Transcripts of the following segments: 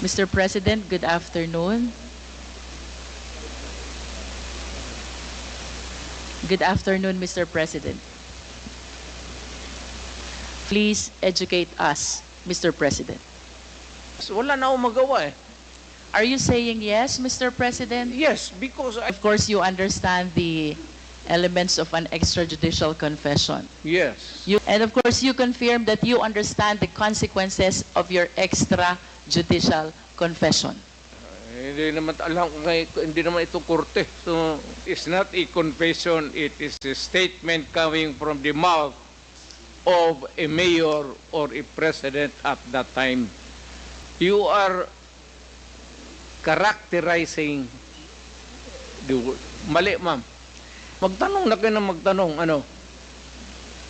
Mr. President, good afternoon. Good afternoon, Mr. President. Please educate us, Mr. President. Wala na akong magawa eh. Are you saying yes, Mr. President? Yes, because Of course, you understand the elements of an extrajudicial confession. yes. And of course, you confirm that you understand the consequences of your extrajudicial confession. Hindi naman alam ko hindi naman ito korte. So, it's not a confession, it is a statement coming from the mouth of a mayor or a president at that time. You are characterizing the word. Mali, ma'am. Magtanong na kayo ng magtanong.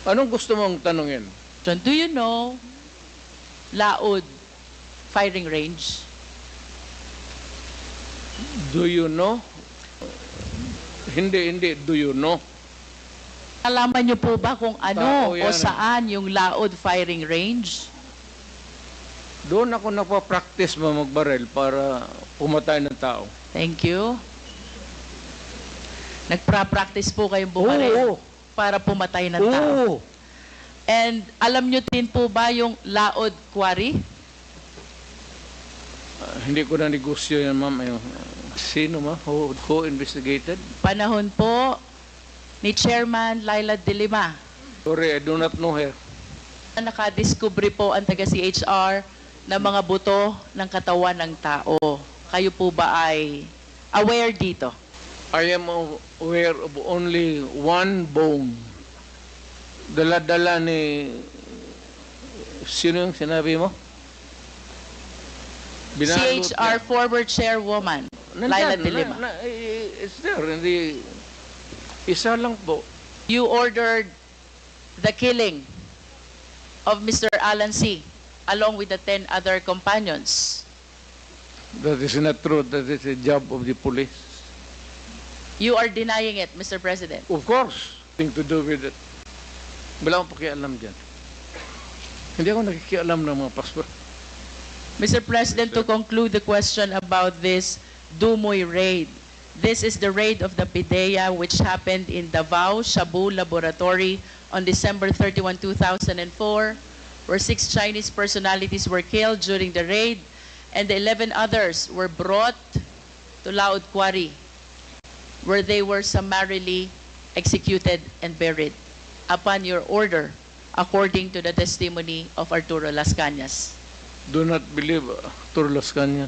Anong gusto mong tanongin? Do you know Laod firing range? Do you know? Hindi. Do you know? Alaman niyo po ba kung ano Tao o yan. saan yung Laod firing range? Doon ako napapractice magbarel para pumatay ng tao. Thank you. Nagpa-practice po kayong bumaril Oo. para pumatay ng tao. Oo. And alam niyo din po ba yung Laod Quarry? Hindi ko na negosyo yan, ma'am. Sino, ma'am? Who investigated? Panahon po ni Chairman Laila de Lima. Sorry, I do not know her. Nakadiskubre po ang taga-CHR ng mga buto ng katawan ng tao. Kayo po ba ay aware dito? I am aware of only one bone. Dala-dala ni... Sino yung sinabi mo? Binalot CHR niya. former chairwoman, Nandyan, Laila de Lima. It's there. Hindi... Isa lang po. You ordered the killing of Mr. Alan C. along with the 10 other companions. That is not true. That is a job of the police. You are denying it, Mr. President. Of course. Thing to do with it. Wala akong pakialam dyan. Hindi ako nakikialam ng mga pastor. Mr. President, to conclude the question about this Dumoy raid, this is the raid of the PIDEA which happened in Davao Shabu Laboratory on December 31, 2004, where 6 Chinese personalities were killed during the raid, and the 11 others were brought to Laod Quarry, where they were summarily executed and buried upon your order, according to the testimony of Arturo Las Cañas. Do not believe Turlos Kanya.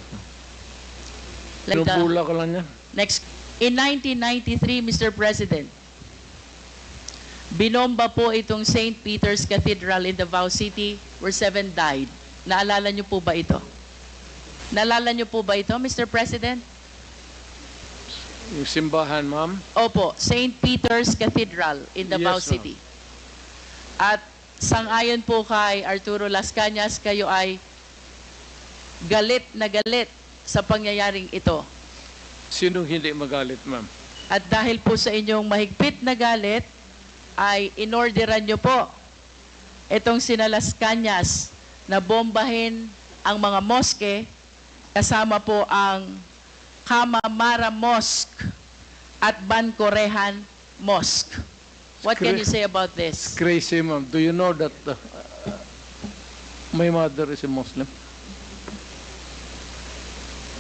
Like the- Nubula ka lang yan. Next, in 1993, Mr. President, binomba po itong St. Peter's Cathedral in Davao City where 7 died. Naalala niyo po ba ito? Naalala niyo po ba ito, Mr. President? Yung simbahan, ma'am. Opo, St. Peter's Cathedral in Davao Yes, ma'am. City. At sangayon po kay Arturo Las Cañas, kayo ay galit na galit sa pangyayaring ito. Sinong hindi magalit, ma'am? At dahil po sa inyong mahigpit na galit, ay inorderan nyo po itong sina Las Cañas na bombahin ang mga moske, kasama po ang Kamamara Mosque at Bancorehan Mosque. What can you say about this? Crazy, ma'am. Do you know that my mother is a Muslim?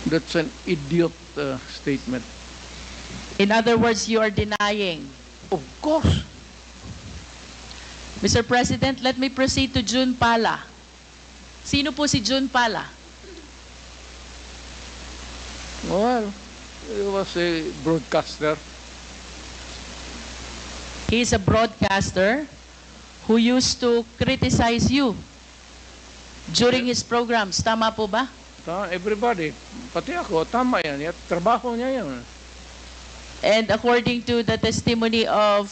That's an idiot statement. In other words, you are denying. Of course. Mr. President, let me proceed to June Pala. Sino po si June Pala? Well, he was a broadcaster. He is a broadcaster who used to criticize you during his programs. Tama po ba? Everybody, pati ako, tama yan. Trabaho niya yan. And according to the testimony of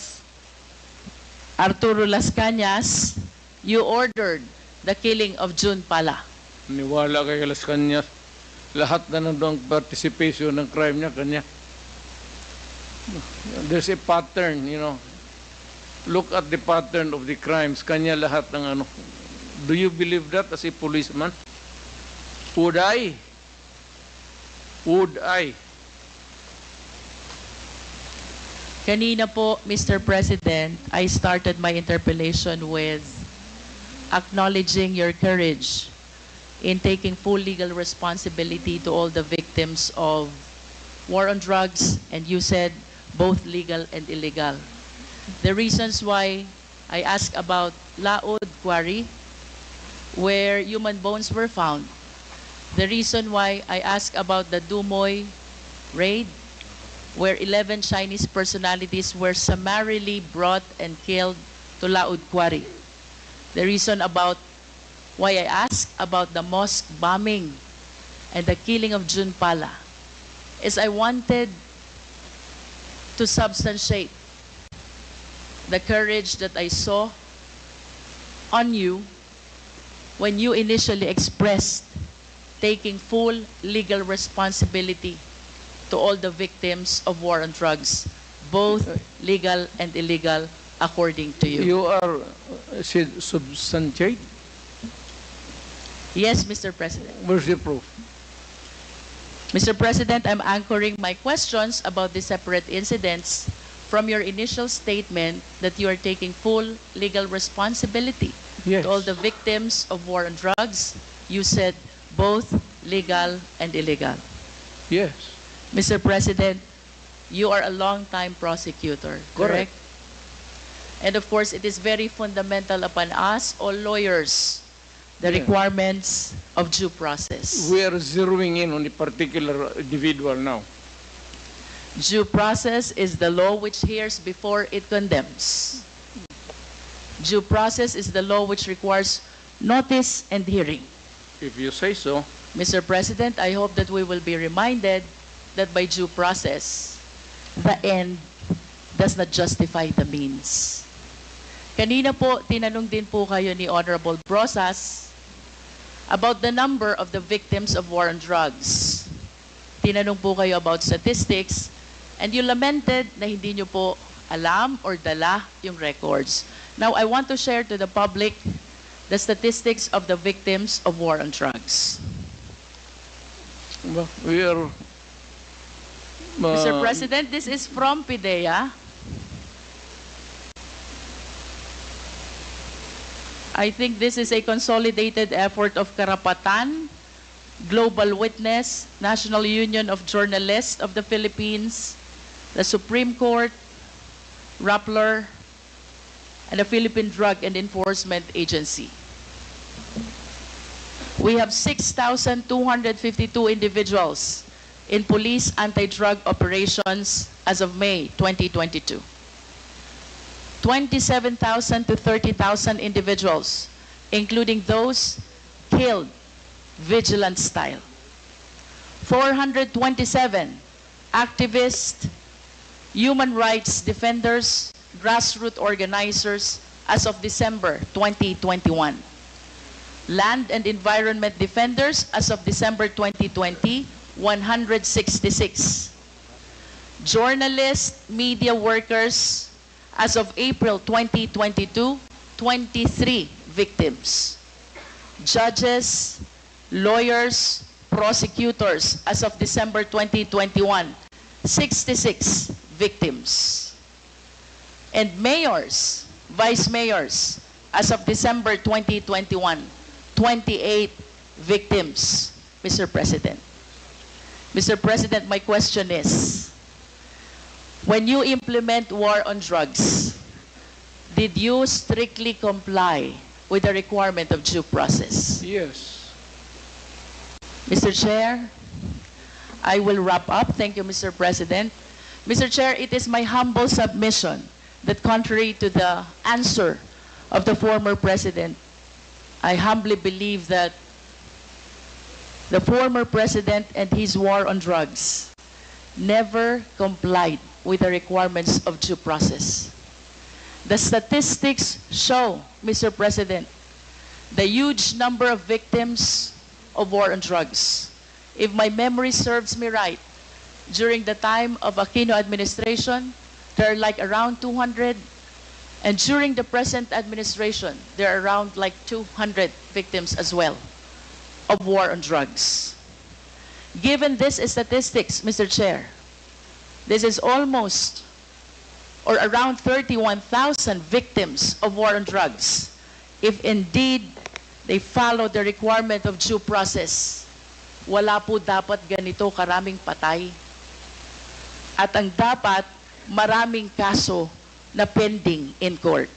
Arturo Las Cañas, you ordered the killing of June Pala. Niwala kay Las Cañas. Lahat na nandang participation ng crime niya, kanya. There's a pattern, you know. Look at the pattern of the crimes. Kanya lahat ng ano. Do you believe that as a policeman? Would I would I? Kanina po, Mr. President, I started my interpellation with acknowledging your courage in taking full legal responsibility to all the victims of war on drugs, and you said both legal and illegal. The reasons why I asked about Laod Quarry, where human bones were found. The reason why I asked about the Dumoy raid, where 11 Chinese personalities were summarily brought and killed to Laod Quarry. The reason about why I asked about the mosque bombing and the killing of Jun Pala is I wanted to substantiate the courage that I saw on you when you initially expressed taking full legal responsibility to all the victims of war on drugs, both legal and illegal, according to you. You are substantiate? Yes, Mr. President. Where's the proof? Mr. President, I'm anchoring my questions about the separate incidents from your initial statement that you are taking full legal responsibility Yes. to all the victims of war on drugs. You said both legal and illegal. Yes. Mr. President, you are a long-time prosecutor, correct? And of course, it is very fundamental upon us, all lawyers, the Yeah. requirements of due process. We are zeroing in on a particular individual now. Due process is the law which hears before it condemns. Due process is the law which requires notice and hearing. If you say so. Mr. President, I hope that we will be reminded that by due process, the end does not justify the means. Kanina po, tinanong din po kayo ni Honorable Brosas about the number of the victims of war on drugs. Tinanong po kayo about statistics, and you lamented na hindi nyo po alam or dala yung records. Now, I want to share to the public the statistics of the victims of war on drugs. Well, we are... Mr. President, this is from PIDEA. I think this is a consolidated effort of Karapatan, Global Witness, National Union of Journalists of the Philippines, the Supreme Court, Rappler, and the Philippine Drug and Enforcement Agency. We have 6,252 individuals in police anti-drug operations as of May 2022. 27,000 to 30,000 individuals, including those killed vigilant style. 427 activists, human rights defenders, grassroots organizers as of December 2021. Land and environment defenders as of December 2020, 166. Journalists, media workers, as of April 2022, 23 victims. Judges, lawyers, prosecutors, as of December 2021, 66 victims. And mayors, vice mayors, as of December 2021, 28 victims, Mr. President. Mr. President, my question is, when you implement war on drugs, did you strictly comply with the requirement of due process? Yes. Mr. Chair, I will wrap up. Thank you, Mr. President. Mr. Chair, it is my humble submission that contrary to the answer of the former president, I humbly believe that the former president and his war on drugs never complied with the requirements of due process. The statistics show, Mr. President, the huge number of victims of war on drugs. If my memory serves me right, during the time of Aquino administration, there are like around 200, and during the present administration, there are around like 200 victims as well of war on drugs. Given this statistics, Mr. Chair, this is almost or around 31,000 victims of war on drugs. If indeed they follow the requirement of due process, wala po dapat ganito karaming patay. At ang dapat, maraming kaso na pending in court.